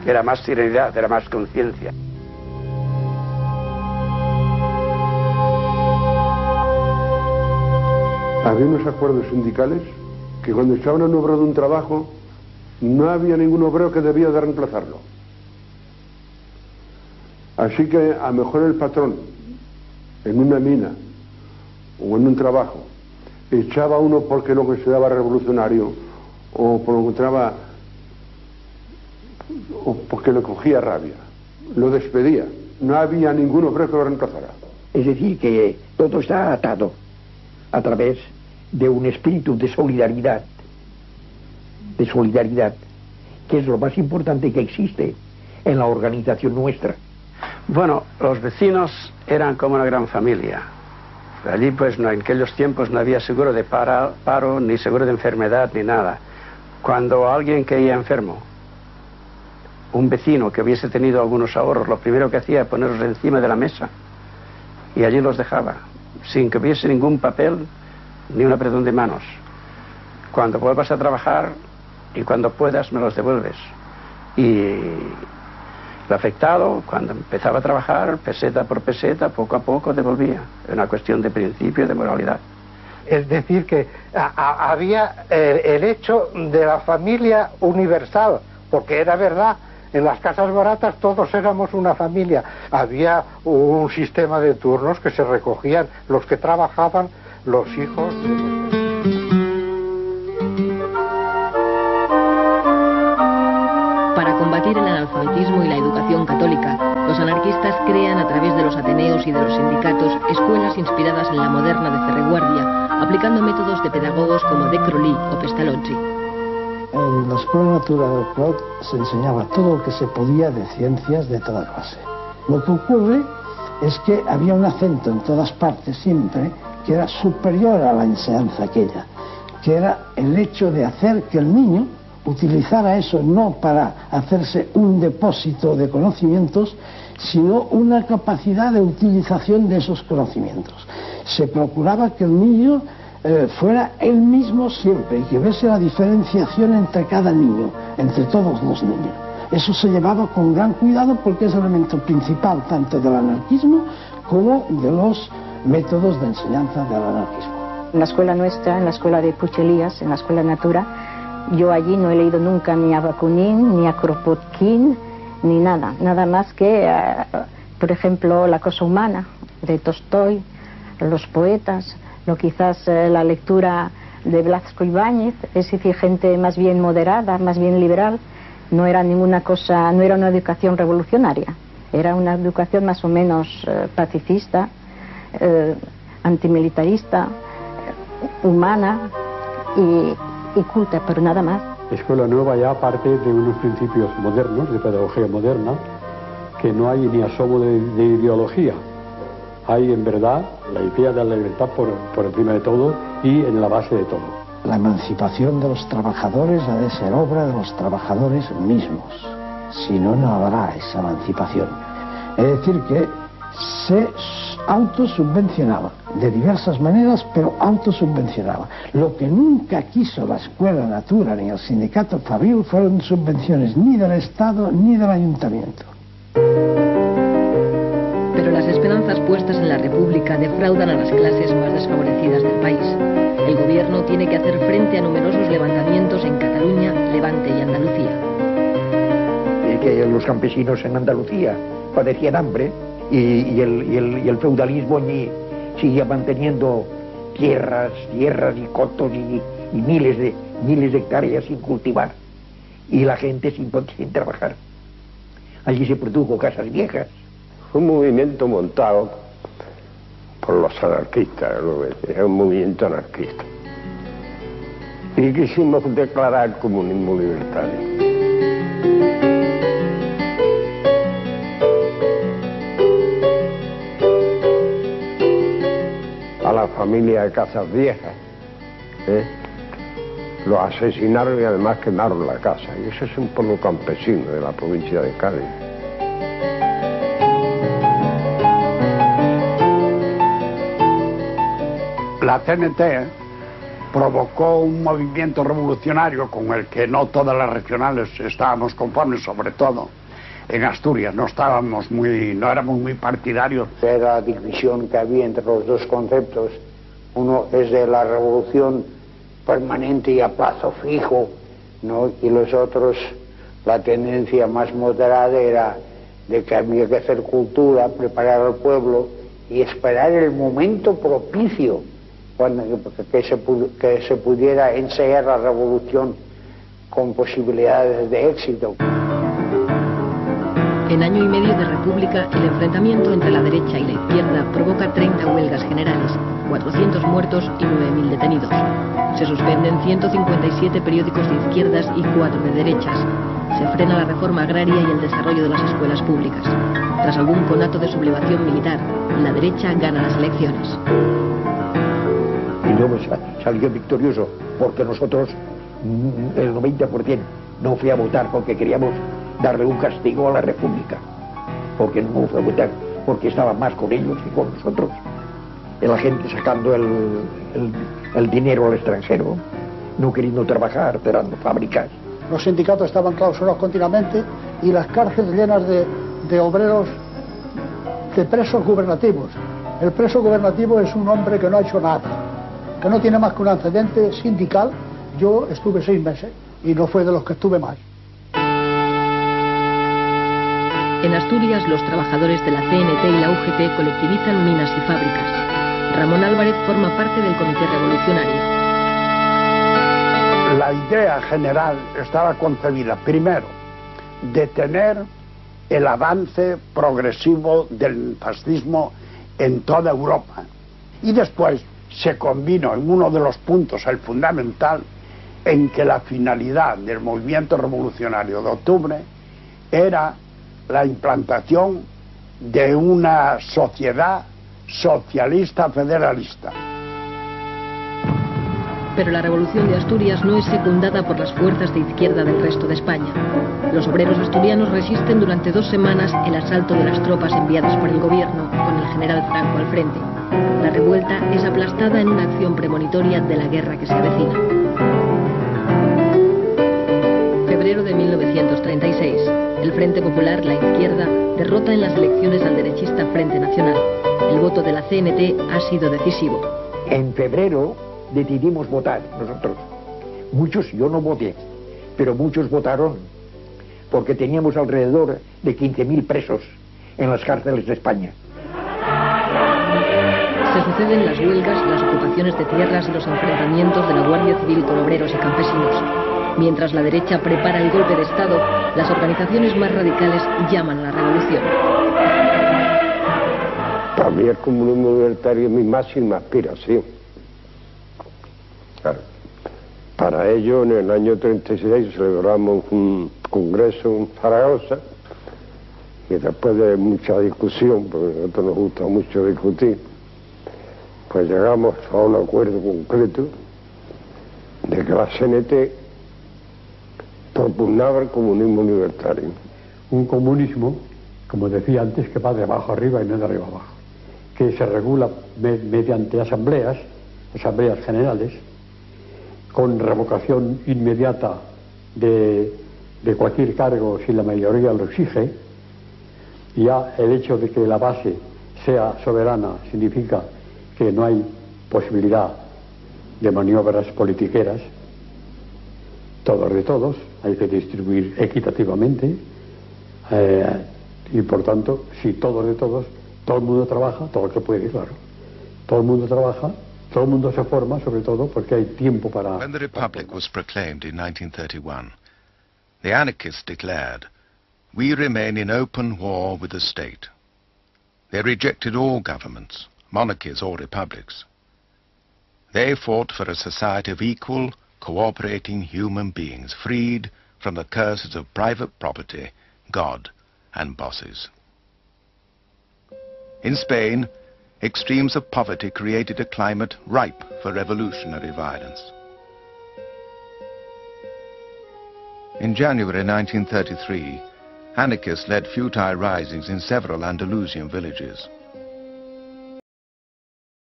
era más serenidad, era más conciencia. Había unos acuerdos sindicales que cuando echaban a un obrero de un trabajo, no había ningún obrero que debía de reemplazarlo. Así que a lo mejor el patrón, en una mina o en un trabajo, echaba a uno porque lo consideraba revolucionario o porque lo encontraba, o porque le cogía rabia, lo despedía. No había ningún obrero que lo reemplazara. Es decir, que todo está atado a través de un espíritu de solidaridad, que es lo más importante que existe en la organización nuestra. Bueno, los vecinos eran como una gran familia. Allí, pues, en aquellos tiempos no había seguro de paro, ni seguro de enfermedad, ni nada. Cuando alguien caía enfermo, un vecino que hubiese tenido algunos ahorros, lo primero que hacía era ponerlos encima de la mesa y allí los dejaba, sin que hubiese ningún papel ni un apretón de manos. Cuando vuelvas a trabajar y cuando puedas me los devuelves. Y el afectado, cuando empezaba a trabajar, peseta por peseta, poco a poco devolvía. Era una cuestión de principio y de moralidad. Es decir, que había el hecho de la familia universal, porque era verdad, en las casas baratas todos éramos una familia. Había un sistema de turnos que se recogían los que trabajaban, los hijos de los... Para combatir el analfabetismo y la educación católica, los anarquistas crean a través de los ateneos y de los sindicatos escuelas inspiradas en la moderna de Ferreguardia, aplicando métodos de pedagogos como De Crolí o Pestalozzi. En la Escuela Natural del Clot se enseñaba todo lo que se podía de ciencias de toda clase. Lo que ocurre es que había un acento en todas partes siempre que era superior a la enseñanza aquella, que era el hecho de hacer que el niño utilizara eso no para hacerse un depósito de conocimientos, sino una capacidad de utilización de esos conocimientos. Se procuraba que el niño fuera él mismo siempre y que viese la diferenciación entre cada niño, entre todos los niños. Eso se llevaba con gran cuidado porque es el elemento principal tanto del anarquismo como de los métodos de enseñanza del anarquismo. En la escuela nuestra, en la escuela de Puchelías, en la escuela Natura, yo allí no he leído nunca ni a Bakunin, ni a Kropotkin, ni nada. Nada más que, por ejemplo, La cosa humana, de Tolstoy, los poetas, lo quizás la lectura de Blasco Ibáñez, es decir, gente más bien moderada, más bien liberal. No era ninguna cosa, no era una educación revolucionaria, era una educación más o menos pacifista, antimilitarista, humana y culta, pero nada más. La Escuela Nueva ya parte de unos principios modernos, de pedagogía moderna, que no hay ni asomo de ideología. Hay en verdad la idea de la libertad por encima de todo y en la base de todo. La emancipación de los trabajadores ha de ser obra de los trabajadores mismos, si no, no habrá esa emancipación. Es decir, que se autosubvencionaba de diversas maneras, pero autosubvencionaba. Lo que nunca quiso la Escuela Natura ni el sindicato Fabril fueron subvenciones ni del Estado ni del Ayuntamiento. Pero las esperanzas puestas en la República defraudan a las clases más desfavorecidas del país. El gobierno tiene que hacer frente a numerosos levantamientos en Cataluña, Levante y Andalucía. Que los campesinos en Andalucía padecían hambre y el feudalismo allí seguía manteniendo tierras y cotos y miles de hectáreas sin cultivar y la gente sin trabajar. Allí se produjo casas viejas. Un movimiento montado por los anarquistas, era un movimiento anarquista. Y quisimos declarar el comunismo libertario. A la familia de Casas Viejas, los asesinaron y además quemaron la casa. Y ese es un pueblo campesino de la provincia de Cádiz. La CNT provocó un movimiento revolucionario con el que no todas las regionales estábamos conformes, sobre todo en Asturias, no éramos muy partidarios. Era la división que había entre los dos conceptos. Uno es de la revolución permanente y a plazo fijo, ¿no? Y los otros, la tendencia más moderada era de que había que hacer cultura, preparar al pueblo y esperar el momento propicio que se pudiera ensayar la revolución con posibilidades de éxito. En año y medio de república, el enfrentamiento entre la derecha y la izquierda provoca 30 huelgas generales, 400 muertos y 9.000 detenidos. Se suspenden 157 periódicos de izquierdas y 4 de derechas. Se frena la reforma agraria y el desarrollo de las escuelas públicas. Tras algún conato de sublevación militar, la derecha gana las elecciones. Y luego salió victorioso, porque nosotros, el 90%, no fui a votar porque queríamos darle un castigo a la República, porque no fue a votar, porque estaba más con ellos que con nosotros. La gente sacando el dinero al extranjero, no queriendo trabajar, cerrando fábricas. Los sindicatos estaban clausurados continuamente y las cárceles llenas de obreros, de presos gubernativos. El preso gubernativo es un hombre que no ha hecho nada, que no tiene más que un antecedente sindical. Yo estuve 6 meses y no fue de los que estuve más. En Asturias, los trabajadores de la CNT y la UGT colectivizan minas y fábricas. Ramón Álvarez forma parte del Comité Revolucionario. La idea general estaba concebida, primero, detener el avance progresivo del fascismo en toda Europa. Y después se combinó en uno de los puntos, el fundamental, en que la finalidad del movimiento revolucionario de octubre era la implantación de una sociedad socialista federalista. Pero la revolución de Asturias no es secundada por las fuerzas de izquierda del resto de España. Los obreros asturianos resisten durante 2 semanas el asalto de las tropas enviadas por el gobierno, con el general Franco al frente. La revuelta es aplastada en una acción premonitoria de la guerra que se avecina. Febrero de 1936. El Frente Popular, la izquierda, derrota en las elecciones al derechista Frente Nacional. El voto de la CNT ha sido decisivo. En febrero decidimos votar nosotros. Muchos, yo no voté, pero muchos votaron, porque teníamos alrededor de 15.000 presos en las cárceles de España. Se suceden las huelgas, las ocupaciones de tierras y los enfrentamientos de la Guardia Civil con obreros y campesinos. Mientras la derecha prepara el golpe de Estado, las organizaciones más radicales llaman a la revolución. Para mí el comunismo libertario es mi máxima aspiración. Claro. Para ello, en el año 36 celebramos un congreso en Zaragoza y después de mucha discusión, porque a nosotros nos gusta mucho discutir, pues llegamos a un acuerdo concreto de que la CNT propugnaba el comunismo libertario. Un comunismo, como decía antes, que va de abajo arriba y no de arriba abajo, que se regula mediante asambleas generales, con revocación inmediata de cualquier cargo si la mayoría lo exige. Ya el hecho de que la base sea soberana significa que no hay posibilidad de maniobras politiqueras. Todos de todos, hay que distribuir equitativamente y por tanto, si todos de todos, todo el mundo trabaja, todo el que puede, claro. Todo el mundo trabaja, todo el mundo se forma, sobre todo porque hay tiempo para... When the Republic was proclaimed in 1931, the anarchists declared, "We remain in open war with the state." They rejected all governments, monarchies or republics. They fought for a society of equal, cooperating human beings, freed from the curses of private property, God, and bosses. In Spain, extremes of poverty created a climate ripe for revolutionary violence. In January 1933, anarchists led futile risings in several Andalusian villages.